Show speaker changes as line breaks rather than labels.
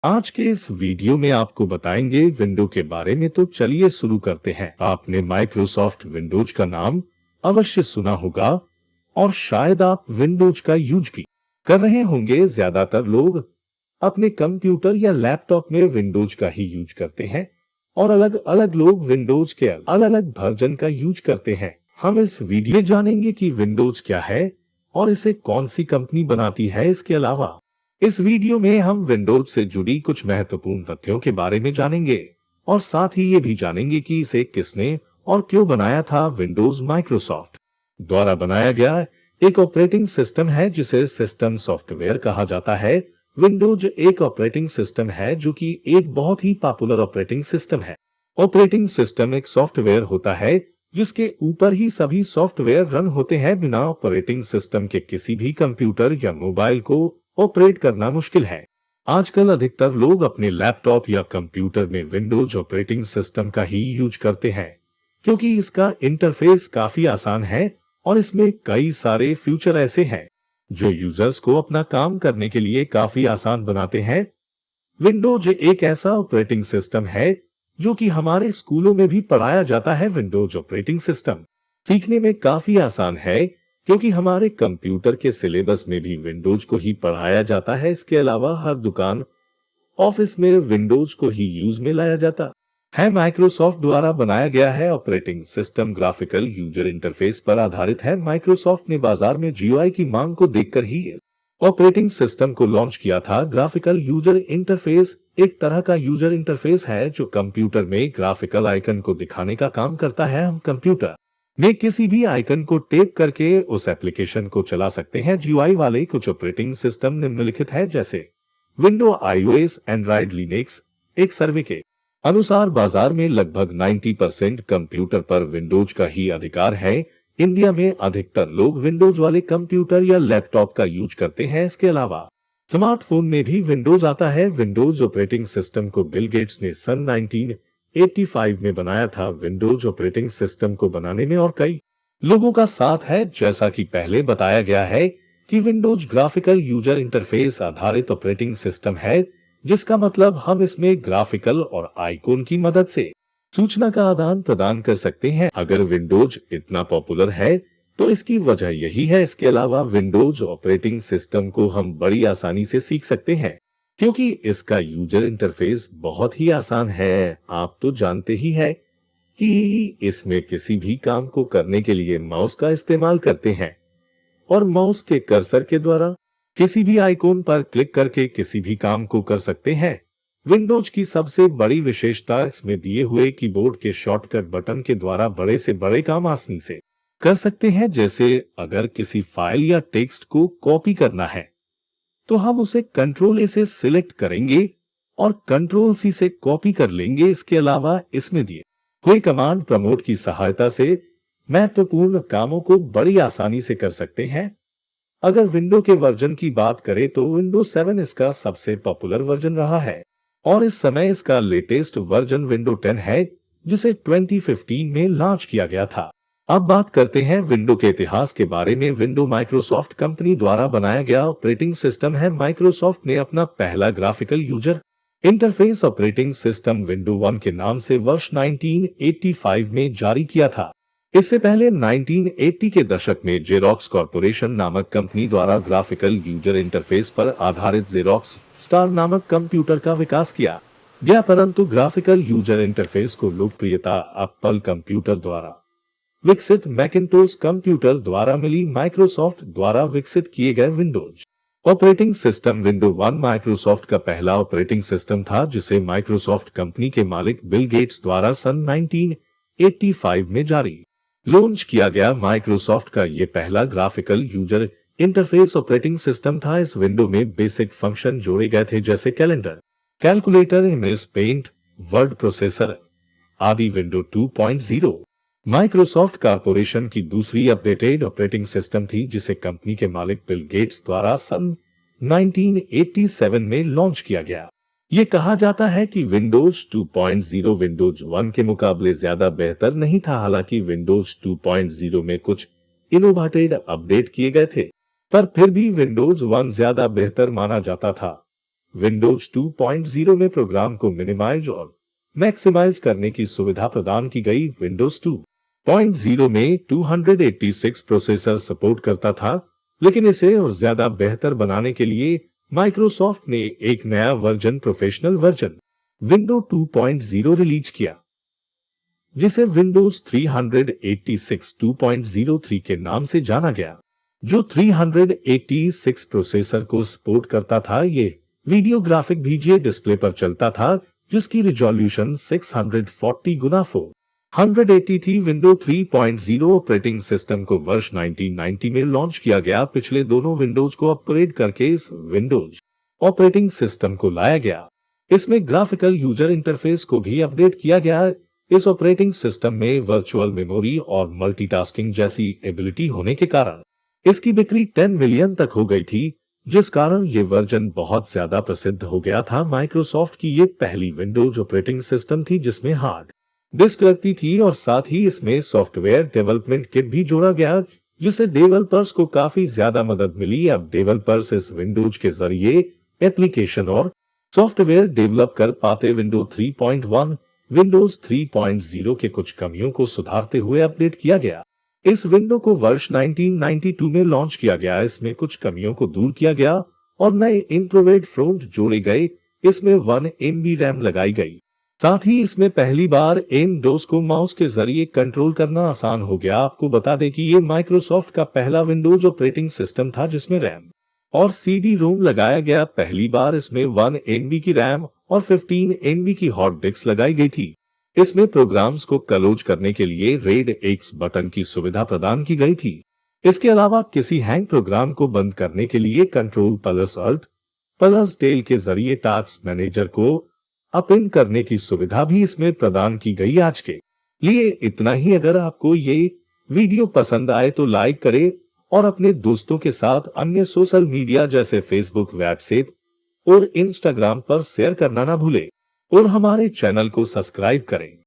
आज के इस वीडियो में आपको बताएंगे विंडो के बारे में। तो चलिए शुरू करते हैं। आपने माइक्रोसॉफ्ट विंडोज का नाम अवश्य सुना होगा और शायद आप विंडोज का यूज भी कर रहे होंगे। ज्यादातर लोग अपने कंप्यूटर या लैपटॉप में विंडोज का ही यूज करते हैं और अलग अलग लोग विंडोज के अलग अलग वर्जन का यूज करते हैं। हम इस वीडियो में जानेंगे कि विंडोज क्या है और इसे कौन सी कंपनी बनाती है। इसके अलावा इस वीडियो में हम विंडोज से जुड़ी कुछ महत्वपूर्ण तथ्यों के बारे में जानेंगे और साथ ही ये भी जानेंगे कि इसे किसने और क्यों बनाया था। विंडोज माइक्रोसॉफ्ट द्वारा बनाया गया एक ऑपरेटिंग सिस्टम है जिसे सिस्टम सॉफ्टवेयर कहा जाता है। विंडोज एक ऑपरेटिंग सिस्टम है जो कि एक बहुत ही पॉपुलर ऑपरेटिंग सिस्टम है। ऑपरेटिंग सिस्टम एक सॉफ्टवेयर होता है जिसके ऊपर ही सभी सॉफ्टवेयर रन होते हैं। बिना ऑपरेटिंग सिस्टम के किसी भी कंप्यूटर या मोबाइल को ऑपरेट करना मुश्किल है। आजकल अधिकतर लोग अपने लैपटॉप या कंप्यूटर में विंडोज ऑपरेटिंग सिस्टम का ही यूज करते हैं क्योंकि इसका इंटरफेस काफी आसान है और इसमें कई सारे फीचर ऐसे हैं जो यूजर्स को अपना काम करने के लिए काफी आसान बनाते हैं। विंडोज एक ऐसा ऑपरेटिंग सिस्टम है जो कि हमारे स्कूलों में भी पढ़ाया जाता है। विंडोज ऑपरेटिंग सिस्टम सीखने में काफी आसान है क्योंकि हमारे कंप्यूटर के सिलेबस में भी विंडोज को ही पढ़ाया जाता है। इसके अलावा हर दुकान ऑफिस में विंडोज को ही यूज में लाया जाता है। माइक्रोसॉफ्ट द्वारा बनाया गया है operating system graphical user interface पर आधारित है। माइक्रोसॉफ्ट ने बाजार में जीयूआई की मांग को देखकर ही ऑपरेटिंग सिस्टम को लॉन्च किया था। ग्राफिकल यूजर इंटरफेस एक तरह का यूजर इंटरफेस है जो कंप्यूटर में ग्राफिकल आइकन को दिखाने का काम करता है। हम कंप्यूटर में किसी भी आइकन को टैप करके उस एप्लीकेशन को चला सकते हैं। जीयूआई वाले कुछ ऑपरेटिंग सिस्टम निम्नलिखित है जैसे विंडो, आईओएस, एंड्रॉइड, लिनक्स। एक सर्वे के अनुसार बाजार में लगभग 90% कंप्यूटर पर विंडोज का ही अधिकार है। इंडिया में अधिकतर लोग विंडोज वाले कंप्यूटर या लैपटॉप का यूज करते हैं। इसके अलावा स्मार्टफोन में भी विंडोज आता है। विंडोज ऑपरेटिंग सिस्टम को बिल गेट्स ने सन 1985 में बनाया था। विंडोज ऑपरेटिंग सिस्टम को बनाने में और कई लोगों का साथ है। जैसा कि पहले बताया गया है कि विंडोज ग्राफिकल यूजर इंटरफेस आधारित ऑपरेटिंग सिस्टम है जिसका मतलब हम इसमें ग्राफिकल और आइकॉन की मदद से सूचना का आदान प्रदान कर सकते हैं। अगर विंडोज इतना पॉपुलर है तो इसकी वजह यही है। इसके अलावा विंडोज ऑपरेटिंग सिस्टम को हम बड़ी आसानी से सीख सकते हैं क्योंकि इसका यूजर इंटरफेस बहुत ही आसान है। आप तो जानते ही हैं कि इसमें किसी भी काम को करने के लिए माउस का इस्तेमाल करते हैं और माउस के कर्सर के द्वारा किसी भी आइकॉन पर क्लिक करके किसी भी काम को कर सकते हैं। विंडोज की सबसे बड़ी विशेषता इसमें दिए हुए कीबोर्ड के शॉर्टकट बटन के द्वारा बड़े से बड़े काम आसानी से कर सकते हैं। जैसे अगर किसी फाइल या टेक्स्ट को कॉपी करना है तो हम उसे कंट्रोल ए से सिलेक्ट करेंगे और कंट्रोल सी से कॉपी कर लेंगे। इसके अलावा इसमें दिए हुए कमांड प्रमोट की सहायता से महत्वपूर्ण कामों को बड़ी आसानी से कर सकते हैं। अगर विंडो के वर्जन की बात करें तो विंडोज 7 इसका सबसे पॉपुलर वर्जन रहा है और इस समय इसका लेटेस्ट वर्जन विंडो 10 है जिसे 2015 में लॉन्च किया गया था। अब बात करते हैं विंडो के इतिहास के बारे में। विंडो माइक्रोसॉफ्ट कंपनी द्वारा बनाया गया ऑपरेटिंग सिस्टम है। माइक्रोसॉफ्ट ने अपना पहला graphical user interface operating system window 1 के नाम से वर्ष 1985 में जारी किया था। इससे पहले 1980 के दशक में जेरॉक्स कॉर्पोरेशन नामक कंपनी द्वारा ग्राफिकल यूजर इंटरफेस पर आधारित जेरॉक्स स्टार नामक कंप्यूटर का विकास किया गया, परंतु ग्राफिकल यूजर इंटरफेस को लोकप्रियता एप्पल कंप्यूटर द्वारा विकसित मैकिन्टोश कंप्यूटर द्वारा मिली। माइक्रोसॉफ्ट द्वारा विकसित किए गए Windows operating system window 1 Microsoft का पहला ऑपरेटिंग सिस्टम था जिसे माइक्रोसॉफ्ट कंपनी के मालिक बिल गेट्स द्वारा सन 1985 में जारी लॉन्च किया गया। माइक्रोसॉफ्ट का यह पहला graphical user interface operating system था। इस विंडो में बेसिक फंक्शन जोड़े गए थे जैसे calendar, calculator, image paint, word processor आदि। विंडो 2.0 माइक्रोसॉफ्ट कॉर्पोरेशन की दूसरी अपडेटेड ऑपरेटिंग सिस्टम थी जिसे कंपनी के मालिक बिल गेट्स द्वारा सन 1987 में लॉन्च किया गया। ये कहा जाता है कि विंडोज 2.0 विंडोज 1 के मुकाबले ज्यादा बेहतर नहीं था। हालांकि विंडोज 2.0 में कुछ इनोवेटिव अपडेट किए गए थे पर फिर भी विंडोज 1 ज्यादा बेहतर माना जाता था। विंडोज 2.0 में प्रोग्राम को मिनिमाइज और मैक्सिमाइज करने की सुविधा प्रदान की गई। विंडोज 2.0 में 286 प्रोसेसर सपोर्ट करता था, लेकिन इसे और ज्यादा बेहतर बनाने के लिए माइक्रोसॉफ्ट ने एक नया version, professional version window 2.0 release किया, जिसे विंडोज 386 2.03 के नाम से जाना गया, जो 386 प्रोसेसर को सपोर्ट करता था। ये वीडियो ग्राफिक VGA डिस्प्ले पर चलता था, जिसकी रिजोल्यूशन 640 गुना 480 थी। विंडो 3.0 ऑपरेटिंग सिस्टम को वर्ष 1990 में लॉन्च किया गया। पिछले दोनों विंडोज को अपग्रेड करके इस विंडोज ऑपरेटिंग सिस्टम को लाया गया। इसमें ग्राफिकल यूजर इंटरफेस को भी अपडेट किया गया। इस ऑपरेटिंग सिस्टम में वर्चुअल मेमोरी और मल्टीटास्किंग जैसी एबिलिटी होने के कारण इसकी बिक्री 10 मिलियन तक हो गई थी, जिस कारण ये वर्जन बहुत ज्यादा प्रसिद्ध हो गया था। माइक्रोसॉफ्ट की ये पहली विंडोज ऑपरेटिंग सिस्टम थी जिसमें हार्ड डिस्क लगती थी और साथ ही इसमें सॉफ्टवेयर डेवलपमेंट किट भी जोड़ा गया, जिससे डेवलपर्स को काफी ज्यादा मदद मिली। अब डेवलपर्स इस विंडोज के जरिए एप्लीकेशन और सॉफ्टवेयर डेवलप कर पाते। विंडो 3.1 विंडोज 3.0 के कुछ कमियों को सुधारते हुए अपडेट किया गया। इस विंडो को वर्ष 1992 में लॉन्च किया गया। इसमें कुछ कमियों को दूर किया गया और नए इंप्रूव्ड फ्रंट जोड़े गए। इसमें 1 MB रैम लगाई गई। साथ ही इसमें पहली बार एम-डोस को माउस के जरिए कंट्रोल करना आसान हो गया। आपको बता दें कि ये माइक्रोसॉफ्ट का पहला विंडोज ऑपरेटिंग सिस्टम था जिसमें रैम और CD-रोम लगाया गया। पहली बार इसमें 1 MB की रैम और 15 MB की हार्ड डिस्क लगाई गई थी। इसमें प्रोग्राम्स को क्लोज करने के लिए रेड X बटन की सुविधा प्रदान की गई थी। इसके अलावा किसी हैंग प्रोग्राम को बंद करने के लिए Ctrl+Alt+Del के जरिए टास्क मैनेजर को ओपन करने की सुविधा भी इसमें प्रदान की गई। आज के लिए इतना ही। अगर आपको ये वीडियो पसंद आए तो लाइक करें और अपने दोस्तों के साथ अन्य सोशल मीडिया जैसे फेसबुक, व्हाट्सएप और इंस्टाग्राम पर शेयर करना ना भूलें और हमारे चैनल को सब्सक्राइब करें।